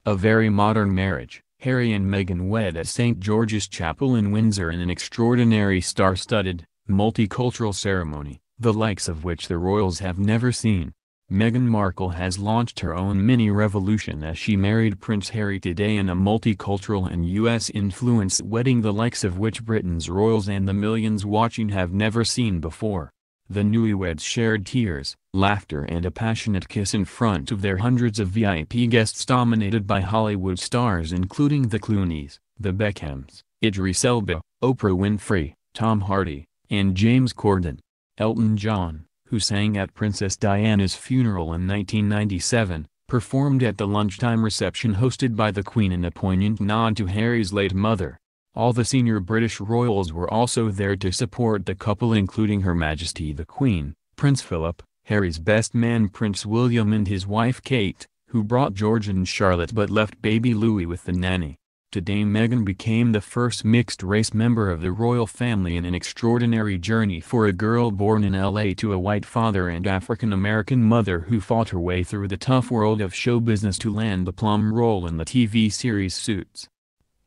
A very modern marriage. Harry and Meghan wed at St. George's Chapel in Windsor in an extraordinary star-studded, multicultural ceremony, the likes of which the royals have never seen. Meghan Markle has launched her own mini-revolution as she married Prince Harry today in a multicultural and US-influenced wedding the likes of which Britain's royals and the millions watching have never seen before. The newlyweds shared tears, laughter and a passionate kiss in front of their hundreds of VIP guests dominated by Hollywood stars including the Clooneys, the Beckhams, Idris Elba, Oprah Winfrey, Tom Hardy, and James Corden. Elton John, who sang at Princess Diana's funeral in 1997, performed at the lunchtime reception hosted by the Queen in a poignant nod to Harry's late mother. All the senior British royals were also there to support the couple including Her Majesty the Queen, Prince Philip, Harry's best man Prince William and his wife Kate, who brought George and Charlotte but left baby Louis with the nanny. Today Meghan became the first mixed-race member of the royal family in an extraordinary journey for a girl born in LA to a white father and African-American mother who fought her way through the tough world of show business to land the plum role in the TV series Suits.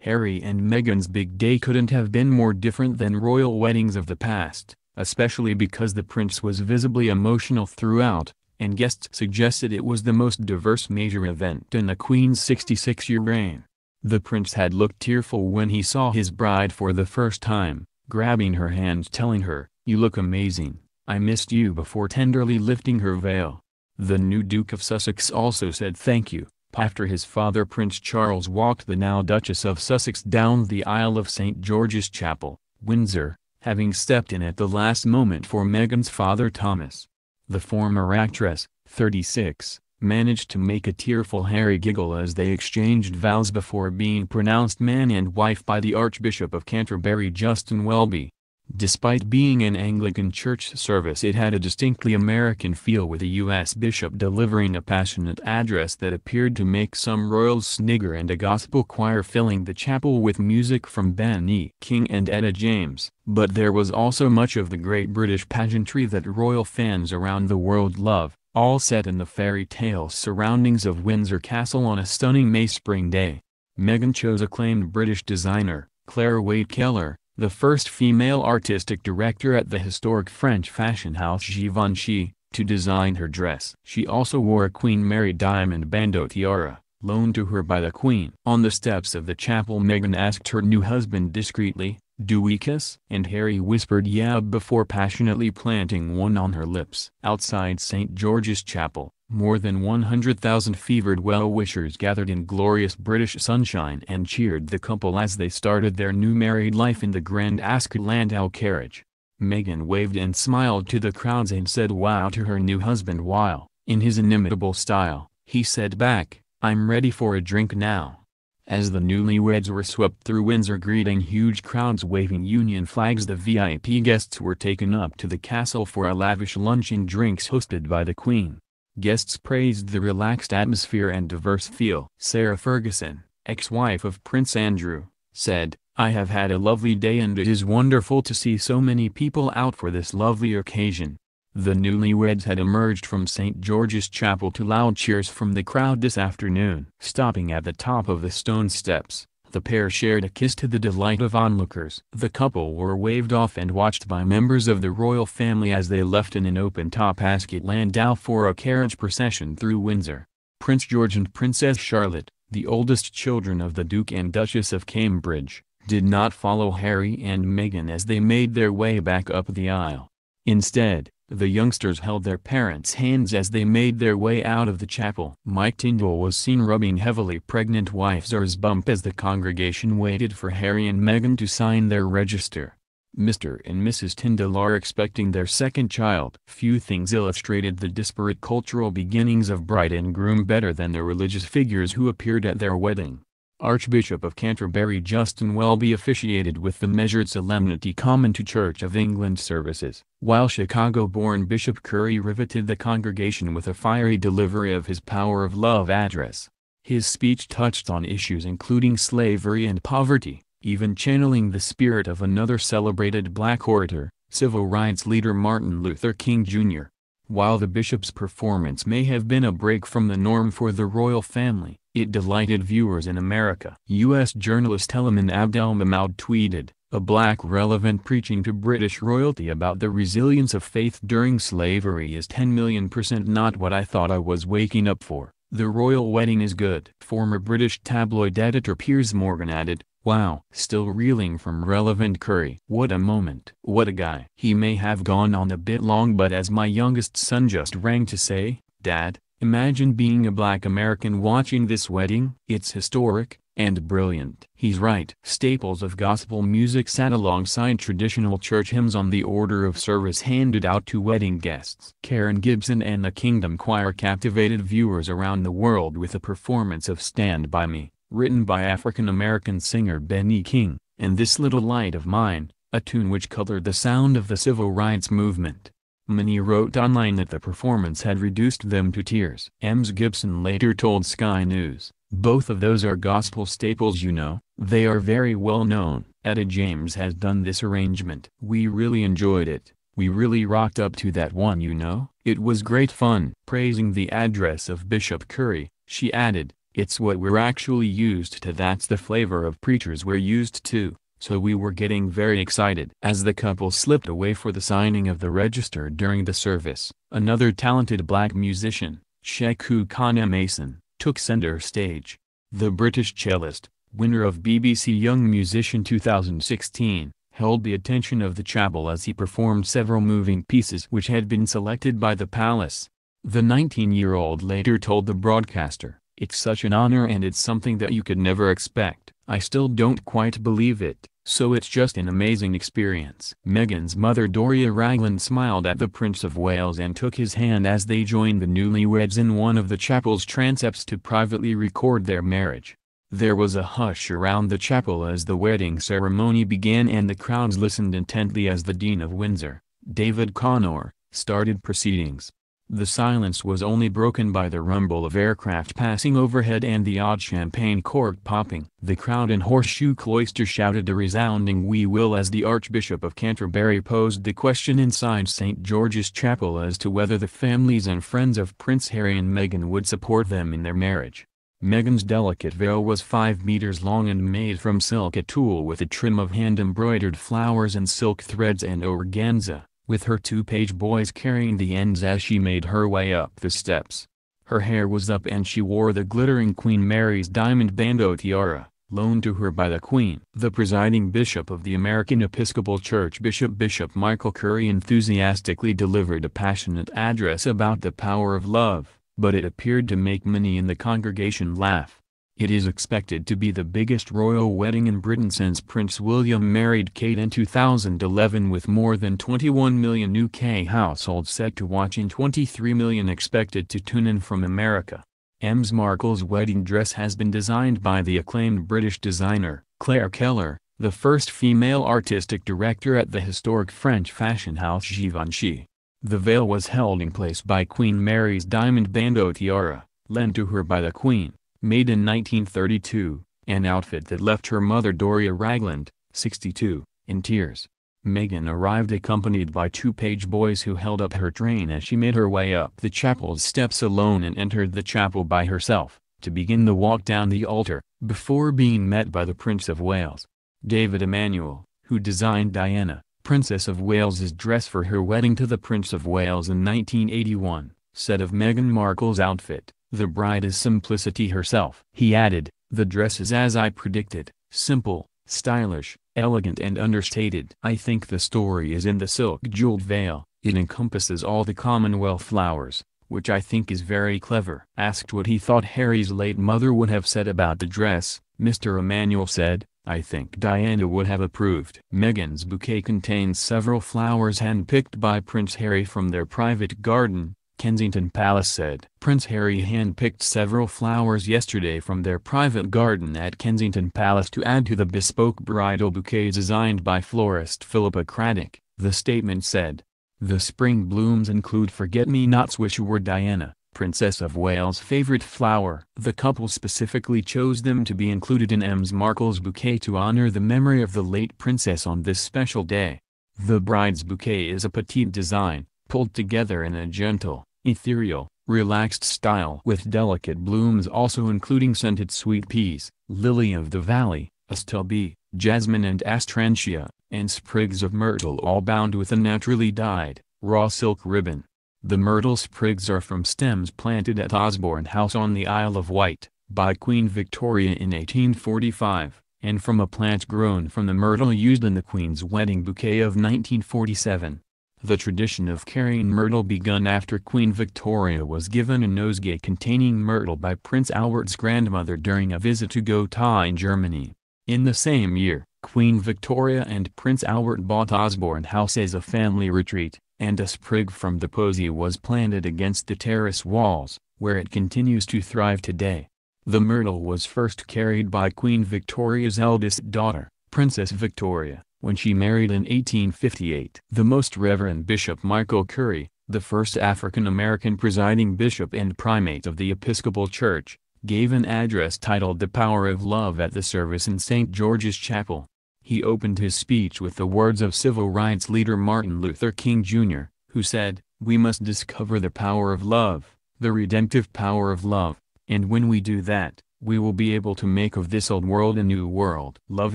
Harry and Meghan's big day couldn't have been more different than royal weddings of the past, especially because the prince was visibly emotional throughout, and guests suggested it was the most diverse major event in the Queen's 66-year reign. The prince had looked tearful when he saw his bride for the first time, grabbing her hand telling her, "You look amazing, I missed you," before tenderly lifting her veil. The new Duke of Sussex also said thank you, after his father Prince Charles walked the now Duchess of Sussex down the aisle of St. George's Chapel, Windsor, having stepped in at the last moment for Meghan's father Thomas. The former actress, 36, managed to make a tearful Harry giggle as they exchanged vows before being pronounced man and wife by the Archbishop of Canterbury Justin Welby. Despite being an Anglican church service, it had a distinctly American feel, with a U.S. bishop delivering a passionate address that appeared to make some royals snigger and a gospel choir filling the chapel with music from Ben E. King and Etta James. But there was also much of the great British pageantry that royal fans around the world love, all set in the fairy tale surroundings of Windsor Castle on a stunning May spring day. Meghan chose acclaimed British designer, Claire Waight-Keller, the first female artistic director at the historic French fashion house Givenchy, to design her dress. She also wore a Queen Mary diamond bandeau tiara, loaned to her by the Queen. On the steps of the chapel, Meghan asked her new husband discreetly, "Do we kiss?" And Harry whispered yeah before passionately planting one on her lips. Outside St. George's Chapel, more than 100,000 fevered well-wishers gathered in glorious British sunshine and cheered the couple as they started their new married life in the Grand Ascot Landau carriage. Meghan waved and smiled to the crowds and said wow to her new husband while, in his inimitable style, he said back, "I'm ready for a drink now." As the newlyweds were swept through Windsor greeting huge crowds waving Union flags, the VIP guests were taken up to the castle for a lavish lunch and drinks hosted by the Queen. Guests praised the relaxed atmosphere and diverse feel. Sarah Ferguson, ex-wife of Prince Andrew, said, "I have had a lovely day and it is wonderful to see so many people out for this lovely occasion." The newlyweds had emerged from St. George's Chapel to loud cheers from the crowd this afternoon. Stopping at the top of the stone steps, the pair shared a kiss to the delight of onlookers. The couple were waved off and watched by members of the royal family as they left in an open-top Ascot Landau for a carriage procession through Windsor. Prince George and Princess Charlotte, the oldest children of the Duke and Duchess of Cambridge, did not follow Harry and Meghan as they made their way back up the aisle. Instead, the youngsters held their parents' hands as they made their way out of the chapel. Mike Tindall was seen rubbing heavily pregnant wife Zara's bump as the congregation waited for Harry and Meghan to sign their register. Mr. and Mrs. Tindall are expecting their second child. Few things illustrated the disparate cultural beginnings of bride and groom better than the religious figures who appeared at their wedding. Archbishop of Canterbury Justin Welby officiated with the measured solemnity common to Church of England services, while Chicago-born Bishop Curry riveted the congregation with a fiery delivery of his Power of Love address. His speech touched on issues including slavery and poverty, even channeling the spirit of another celebrated black orator, civil rights leader Martin Luther King Jr. While the bishop's performance may have been a break from the norm for the royal family, it delighted viewers in America. U.S. journalist Helaman Abdelmahmoud tweeted, "A black relevant preaching to British royalty about the resilience of faith during slavery is 10,000,000% not what I thought I was waking up for. The royal wedding is good." Former British tabloid editor Piers Morgan added, "Wow." Still reeling from relevant Curry. "What a moment. What a guy." He may have gone on a bit long, but as my youngest son just rang to say, "Dad, imagine being a black American watching this wedding. It's historic, and brilliant." He's right. Staples of gospel music sat alongside traditional church hymns on the order of service handed out to wedding guests. Karen Gibson and the Kingdom Choir captivated viewers around the world with a performance of Stand By Me, written by African-American singer Benny King, and This Little Light of Mine, a tune which colored the sound of the civil rights movement. Many wrote online that the performance had reduced them to tears. Ms. Gibson later told Sky News, "Both of those are gospel staples, you know. They are very well known. Etta James has done this arrangement. We really enjoyed it. We really rocked up to that one, you know. It was great fun." Praising the address of Bishop Curry, she added, "It's what we're actually used to. That's the flavor of preachers we're used to. So we were getting very excited." As the couple slipped away for the signing of the register during the service, another talented black musician, Sheku Kana Mason, took center stage. The British cellist, winner of BBC Young Musician 2016, held the attention of the chapel as he performed several moving pieces which had been selected by the palace. The 19-year-old later told the broadcaster, "It's such an honor and it's something that you could never expect. I still don't quite believe it, so it's just an amazing experience." Meghan's mother Doria Ragland smiled at the Prince of Wales and took his hand as they joined the newlyweds in one of the chapel's transepts to privately record their marriage. There was a hush around the chapel as the wedding ceremony began and the crowds listened intently as the Dean of Windsor, David Connor, started proceedings. The silence was only broken by the rumble of aircraft passing overhead and the odd champagne cork popping. The crowd in Horseshoe Cloister shouted a resounding "We will" as the Archbishop of Canterbury posed the question inside St. George's Chapel as to whether the families and friends of Prince Harry and Meghan would support them in their marriage. Meghan's delicate veil was 5 meters long and made from silk tulle with a trim of hand-embroidered flowers and silk threads and organza, with her 2 page boys carrying the ends as she made her way up the steps. Her hair was up and she wore the glittering Queen Mary's diamond bandeau tiara, loaned to her by the Queen. The presiding bishop of the American Episcopal Church, Bishop Michael Curry, enthusiastically delivered a passionate address about the power of love, but it appeared to make many in the congregation laugh. It is expected to be the biggest royal wedding in Britain since Prince William married Kate in 2011, with more than 21 million UK households set to watch and 23 million expected to tune in from America. Ms. Markle's wedding dress has been designed by the acclaimed British designer, Claire Keller, the first female artistic director at the historic French fashion house Givenchy. The veil was held in place by Queen Mary's diamond bandeau tiara, lent to her by the Queen, made in 1932, an outfit that left her mother Doria Ragland, 62, in tears. Meghan arrived accompanied by 2 page boys who held up her train as she made her way up the chapel's steps alone and entered the chapel by herself, to begin the walk down the altar, before being met by the Prince of Wales. David Emanuel, who designed Diana, Princess of Wales's dress for her wedding to the Prince of Wales in 1981, said of Meghan Markle's outfit, "The bride is simplicity herself." He added, "The dress is as I predicted, simple, stylish, elegant and understated. I think the story is in the silk jeweled veil. It encompasses all the Commonwealth flowers, which I think is very clever." Asked what he thought Harry's late mother would have said about the dress, Mr. Emanuel said, "I think Diana would have approved." Meghan's bouquet contains several flowers hand-picked by Prince Harry from their private garden, Kensington Palace said. Prince Harry hand-picked several flowers yesterday from their private garden at Kensington Palace to add to the bespoke bridal bouquet designed by florist Philippa Craddock, the statement said. The spring blooms include forget-me-nots, which were Diana, Princess of Wales' favorite flower. The couple specifically chose them to be included in Ms. Markle's bouquet to honor the memory of the late princess on this special day. The bride's bouquet is a petite design, pulled together in a gentle, ethereal, relaxed style with delicate blooms also including scented sweet peas, lily of the valley, astilbe, jasmine and astrantia, and sprigs of myrtle all bound with a naturally dyed, raw silk ribbon. The myrtle sprigs are from stems planted at Osborne House on the Isle of Wight, by Queen Victoria in 1845, and from a plant grown from the myrtle used in the Queen's wedding bouquet of 1947. The tradition of carrying myrtle begun after Queen Victoria was given a nosegay containing myrtle by Prince Albert's grandmother during a visit to Gotha in Germany. In the same year, Queen Victoria and Prince Albert bought Osborne House as a family retreat, and a sprig from the posy was planted against the terrace walls, where it continues to thrive today. The myrtle was first carried by Queen Victoria's eldest daughter, Princess Victoria, when she married in 1858. The Most Reverend Bishop Michael Curry, the first African-American presiding bishop and primate of the Episcopal Church, gave an address titled The Power of Love at the service in St. George's Chapel. He opened his speech with the words of civil rights leader Martin Luther King Jr., who said, "We must discover the power of love, the redemptive power of love, and when we do that, we will be able to make of this old world a new world. Love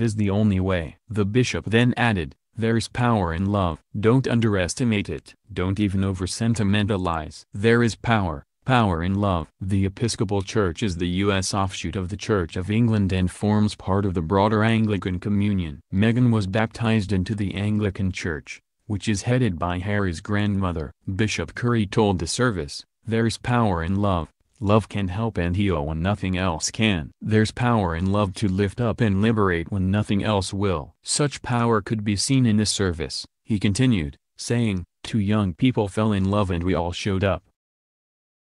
is the only way." The bishop then added, "There's power in love. Don't underestimate it. Don't even over-sentimentalize. There is power in love." The Episcopal Church is the U.S. offshoot of the Church of England and forms part of the broader Anglican Communion. Meghan was baptized into the Anglican Church, which is headed by Harry's grandmother. Bishop Curry told the service, "There's power in love. Love can help and heal when nothing else can. There's power in love to lift up and liberate when nothing else will." Such power could be seen in this service, he continued, saying, "Two young people fell in love and we all showed up.